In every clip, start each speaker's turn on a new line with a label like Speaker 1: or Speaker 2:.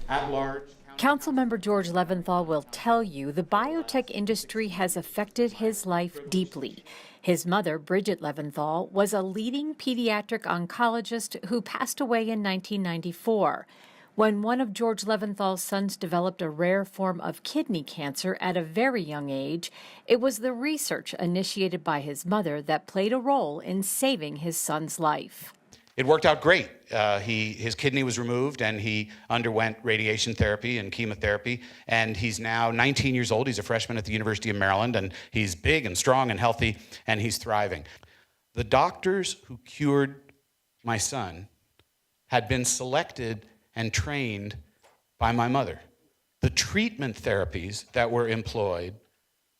Speaker 1: at-large.
Speaker 2: Councilmember George Leventhal will tell you the biotech industry has affected his life deeply. His mother, Bridget Leventhal, was a leading pediatric oncologist who passed away in 1994. When one of George Leventhal's sons developed a rare form of kidney cancer at a very young age, it was the research initiated by his mother that played a role in saving his son's life.
Speaker 1: It worked out great. His kidney was removed and he underwent radiation therapy and chemotherapy, and he's now 19 years old. He's a freshman at the University of Maryland, and he's big and strong and healthy, and he's thriving. The doctors who cured my son had been selected and trained by my mother. The treatment therapies that were employed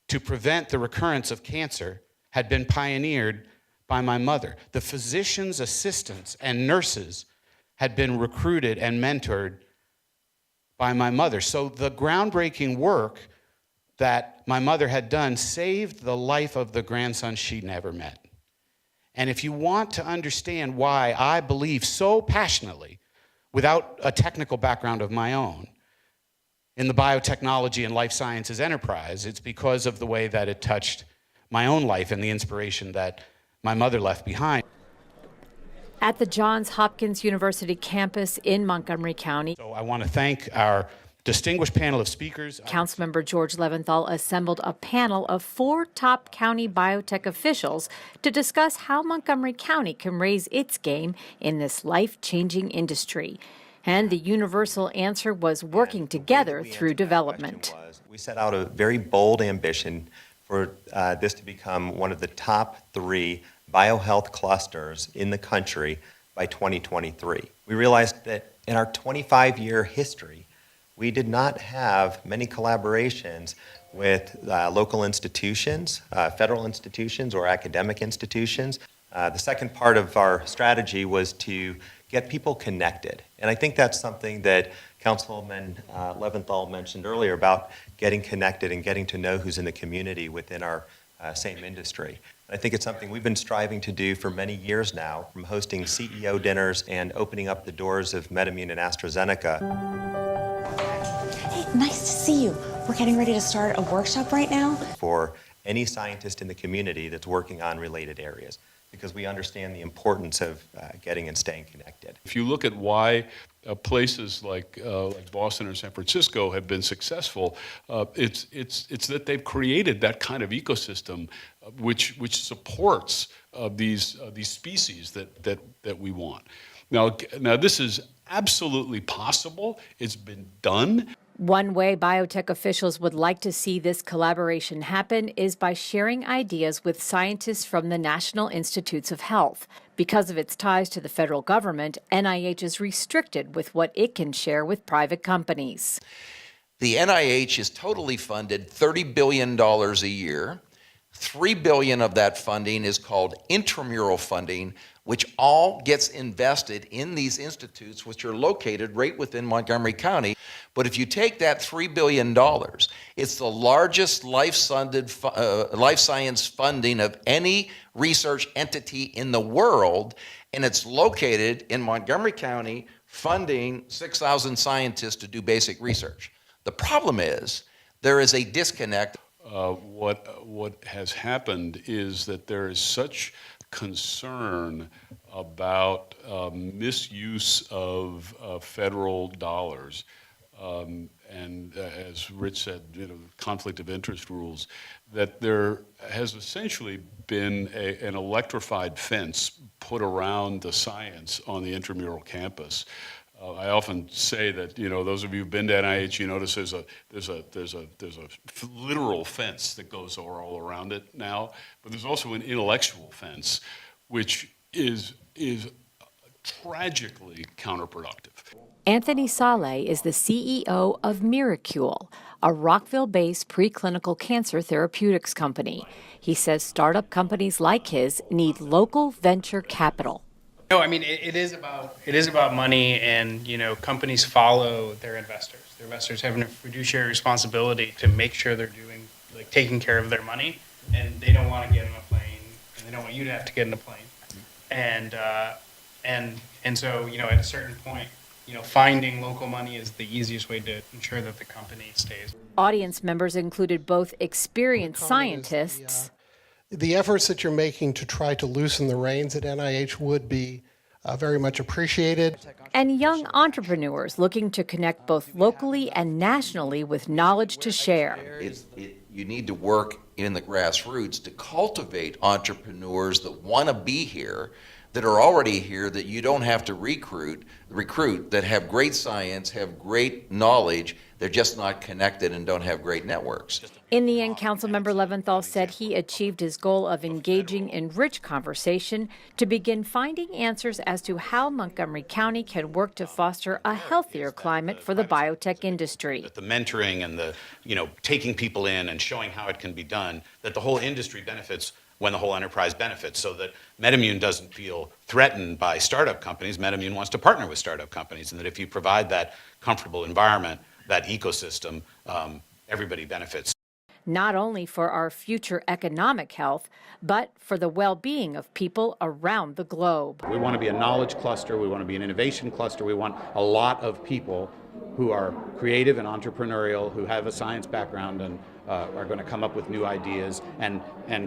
Speaker 1: to prevent the recurrence of cancer had been pioneered by my mother. The physician's assistants and nurses had been recruited and mentored by my mother. So the groundbreaking work that my mother had done saved the life of the grandson she never met. And if you want to understand why I believe so passionately, without a technical background of my own, in the biotechnology and life sciences enterprise, it's because of the way that it touched my own life and the inspiration that my mother left behind.
Speaker 2: At the Johns Hopkins University campus in Montgomery County,
Speaker 1: So I want to thank our distinguished panel of speakers.
Speaker 2: Councilmember George Leventhal assembled a panel of 4 top county biotech officials to discuss how Montgomery County can raise its game in this life-changing industry. And the universal answer was working together through development.
Speaker 3: We set out a very bold ambition for this to become one of the top 3 biohealth clusters in the country by 2023. We realized that in our 25-year history, we did not have many collaborations with local institutions, federal institutions, or academic institutions. The second part of our strategy was to get people connected. And I think that's something that Councilman Leventhal mentioned earlier about getting connected and getting to know who's in the community within our same industry. I think it's something we've been striving to do for many years now, from hosting CEO dinners and opening up the doors of MedImmune and AstraZeneca.
Speaker 4: Hey, nice to see you. We're getting ready to start a workshop right now.
Speaker 3: For any scientist in the community that's working on related areas, because we understand the importance of getting and staying connected.
Speaker 5: If you look at why places like Boston or San Francisco have been successful, it's that they've created that kind of ecosystem which supports these species that we want. Now this is absolutely possible. It's been done.
Speaker 2: One way biotech officials would like to see this collaboration happen is by sharing ideas with scientists from the National Institutes of Health. Because of its ties to the federal government, NIH is restricted with what it can share with private companies.
Speaker 6: The NIH is totally funded $30 billion a year. $3 billion of that funding is called intramural funding, which all gets invested in these institutes, which are located right within Montgomery County. But if you take that $3 billion, it's the largest life science funding of any research entity in the world, and it's located in Montgomery County, funding 6,000 scientists to do basic research. The problem is there is a disconnect.
Speaker 5: What has happened is that there is such concern about misuse of federal dollars, and as Rich said, conflict of interest rules, that there has essentially been an electrified fence put around the science on the intramural campus. I often say that those of you who've been to NIH, you notice there's a literal fence that goes all around it now, but there's also an intellectual fence, which is tragically counterproductive.
Speaker 2: Anthony Saleh is the CEO of Miracule, a Rockville-based preclinical cancer therapeutics company. He says startup companies like his need local venture capital.
Speaker 7: No, I mean, it is about money, and companies follow their investors. Their investors have a fiduciary responsibility to make sure they're taking care of their money, and they don't want to get on a plane, and they don't want you to have to get in a plane, and so at a certain point, finding local money is the easiest way to ensure that the company stays.
Speaker 2: Audience members included both experienced scientists
Speaker 8: The efforts that you're making to try to loosen the reins at NIH would be very much appreciated.
Speaker 2: and young entrepreneurs looking to connect both locally and nationally with knowledge to share.
Speaker 6: You need to work in the grassroots to cultivate entrepreneurs that want to be here, that are already here, that you don't have to recruit, that have great science, have great knowledge. They're just not connected and don't have great networks.
Speaker 2: In the end, Councilmember Leventhal said he achieved his goal of engaging in rich conversation to begin finding answers as to how Montgomery County can work to foster a healthier climate for the biotech industry.
Speaker 1: The mentoring and the, taking people in and showing how it can be done, that the whole industry benefits when the whole enterprise benefits, so that MedImmune doesn't feel threatened by startup companies. MedImmune wants to partner with startup companies, and that if you provide that comfortable environment, that ecosystem, everybody benefits.
Speaker 2: Not only for our future economic health, but for the well-being of people around the globe.
Speaker 1: We want to be a knowledge cluster. We want to be an innovation cluster. We want a lot of people who are creative and entrepreneurial, who have a science background and are going to come up with new ideas and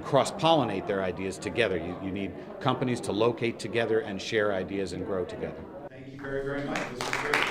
Speaker 1: cross-pollinate their ideas together. You need companies to locate together and share ideas and grow together. Thank you very, very much. This was great.